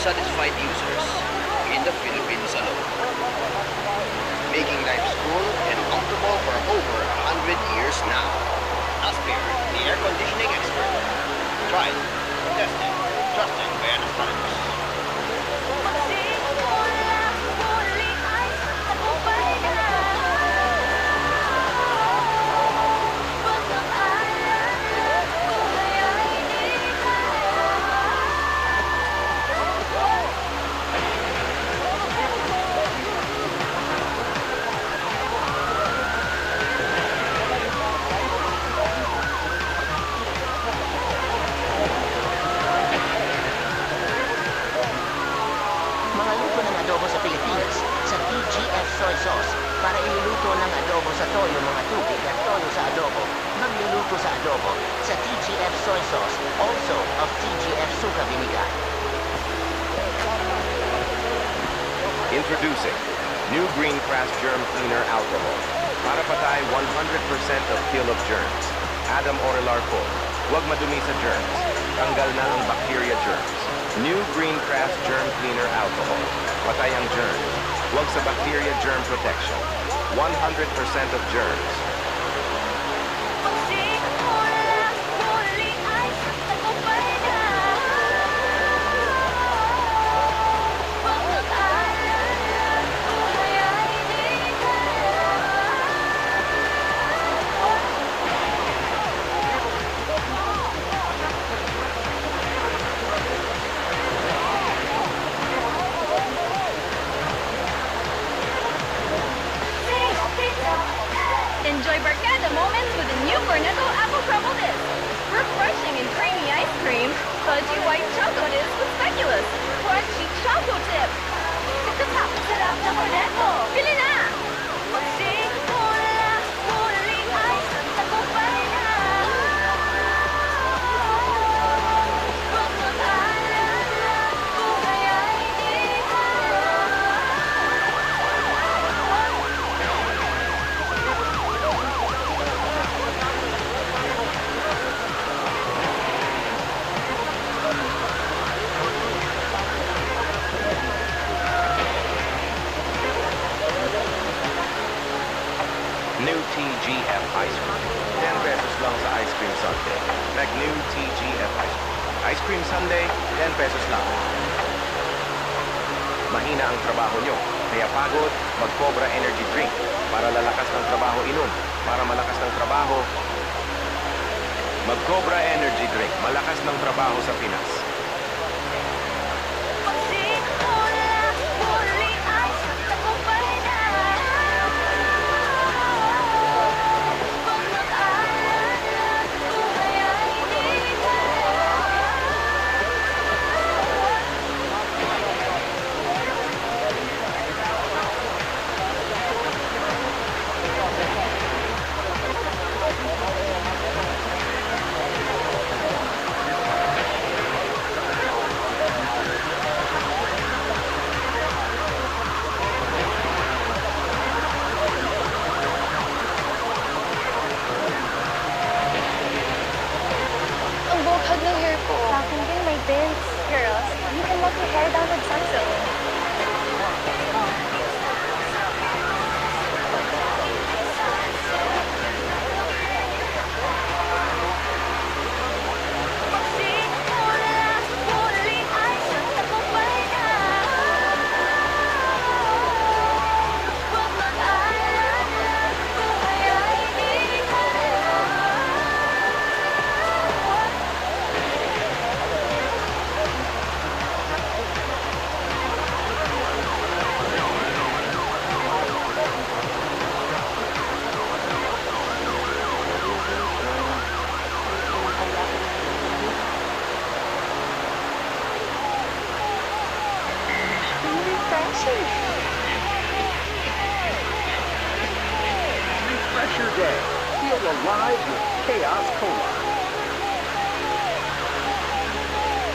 satisfied users in the Philippines alone. Making life cool and comfortable for over 100 years now. Aspire, the air conditioning expert. Tried, tested, trusted by Anastasia. Soy sauce para iluluto ng adobo sa toyo mga tubig at toyo sa adobo. Magluluto sa adobo sa TGF soy sauce, also of TGF suka vinegar. Introducing new Green Crass Germ Cleaner Alcohol. Para patay 100% of kill of germs. Adam Orelar po, huwag madumi sa germs. Tanggal na ang bacteria germs. New Green Crass Germ Cleaner Alcohol. Patay ang germs. Huwag sa bacteria germ protection. 100% of germs. Enjoy barcada moments with the new Cornetto Apple Crumble Disc. Refreshing and creamy ice cream, fudgy white choco disc with speculoos, crunchy choco tip. Sarap na Cornetto! Pili na! New TGF Ice Cream. 10 pesos lang sa Ice Cream Sunday. Like new TGF Ice Cream. Ice Cream Sunday, 10 pesos lang. Mahina ang trabaho nyo, kaya pagod, mag-Cobra Energy Drink. Para lalakas ng trabaho inom. Para malakas ng trabaho, mag-Cobra Energy Drink. Malakas ng trabaho sa Pinas. Girls, you can let your hair down with Sunsilk. Refresh your day. Feel alive with Chaos Cola.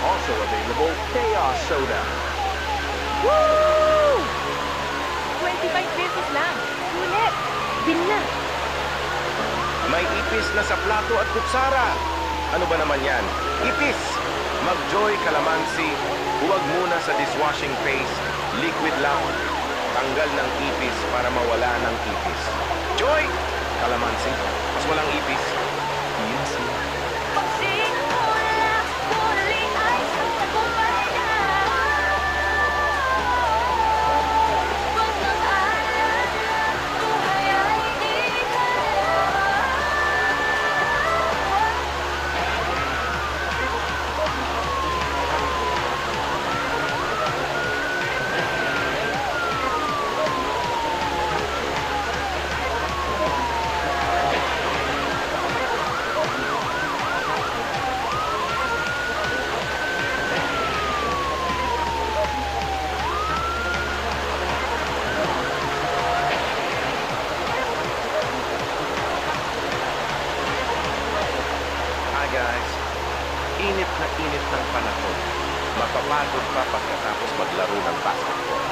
Also available, Chaos Soda. Woo! 25 pesos lang. Sulit. Bin na. May ipis na sa plato at kutsara. Ano ba naman yan? Ipis! Mag-Joy Calamansi Huwag muna sa dishwashing paste, liquid lang. Tanggal ng ipis para mawala ng ipis. Joy! Kalamansi, mas walang ipis. Easy. Magsimula, muli ay tagumpay na. Huwag mag-alala, buhay ay di kailangan. Hi guys. Init na init ng panahon. Mapapagod pa pagkatapos maglaro ng basketball.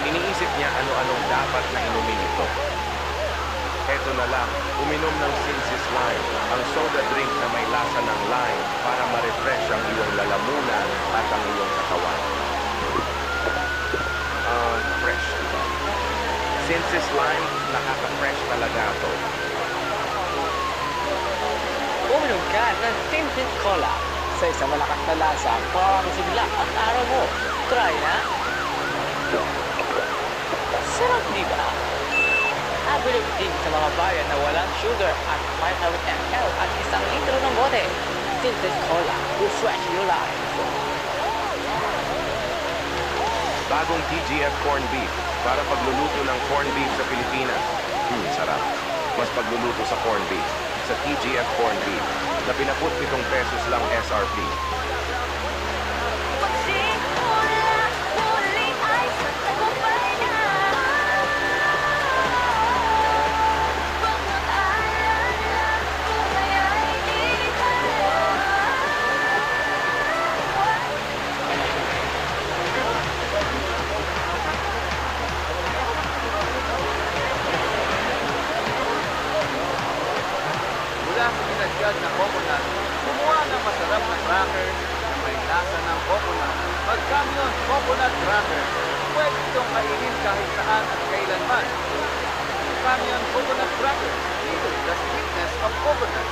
Iniisip niya ano-anong dapat na inumin ito. Eto na lang, uminom ng Sinsis Lime, ang soda drink na may lasa ng lime para ma-refresh ang iyong lalamunan at ang iyong katawan. Fresh, diba? Sinsis Lime, nakaka-fresh talaga ito. Uminom ka ng Tinted Cola sa isang malakas na lasa para masigla ang araw mo. Try na! Sarap di ba? Abilib din sa mga bayan na walang sugar at 500 ml at 1 litro ng bote. Tinted Cola will fresh your life. Bagong TGF Corn Beef para pagluluto ng corn beef sa Pilipinas. Sarap. Mas pagluluto sa corn beef sa TGF Corn Beef na 57 pesos lang SRP. Magsimula, muli ay tagumpay na. Huwag mag-alala, buhay ay di kailangan. Mula sa pinagyan na coconut, kumuha ng masarap na crackers na may lasa ng coconut. Mag-Camyon Coconut Crackers. Pwede itong kainin kahit saan at kailanman. Camyon Coconut Crackers. Feel the sweetness of coconut.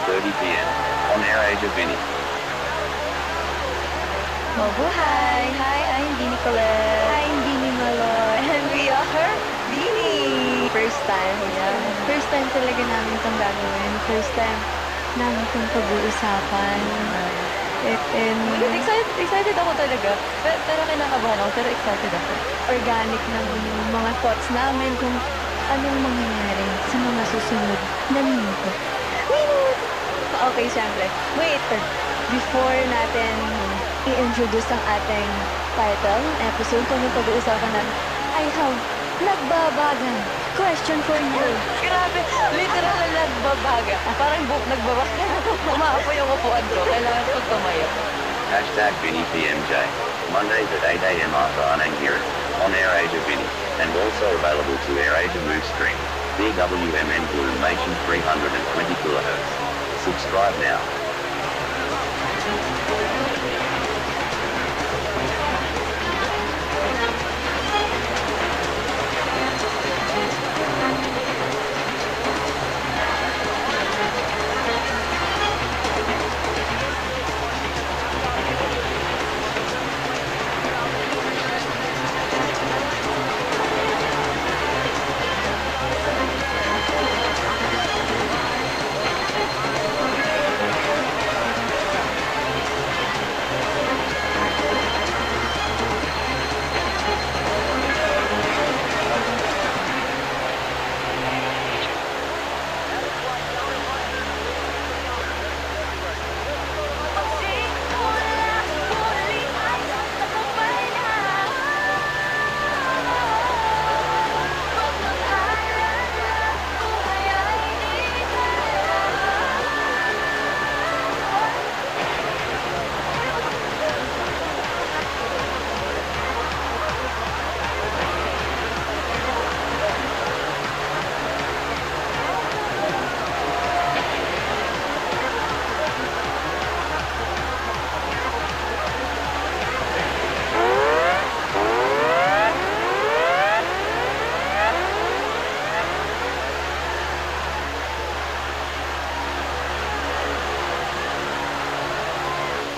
1:30 p.m. on AirAsia Vinny. Mabuhay! Hi, I'm Bini Colette. Hi, I'm Bini Malor. And we are Bini! First time, yeah. First time talaga namin itong gagawin. First time namin itong pag-uusapan. And excited ako talaga. Pero kinakabahan ako, pero excited ako. Organic na yung mga thoughts namin kung anong mangyayari sa mga susunod na minuto. Okay, syempre. Wait, before natin i-introduce ang ating title, episode, kung yung pag-uusapan natin, I have nagbabagan. Question for you. Grabe, literal na nagbabaga. Parang nagbabaga. Umaapo yung upuan ko. Kailangan ko tumayo. Hashtag Vinny PMJ. Mondays at 8 a.m. after Anang Hear It on AirAsia Vinny, and also available to AirAsia Move Stream, BWMN Illumination 320 kHz. Subscribe now.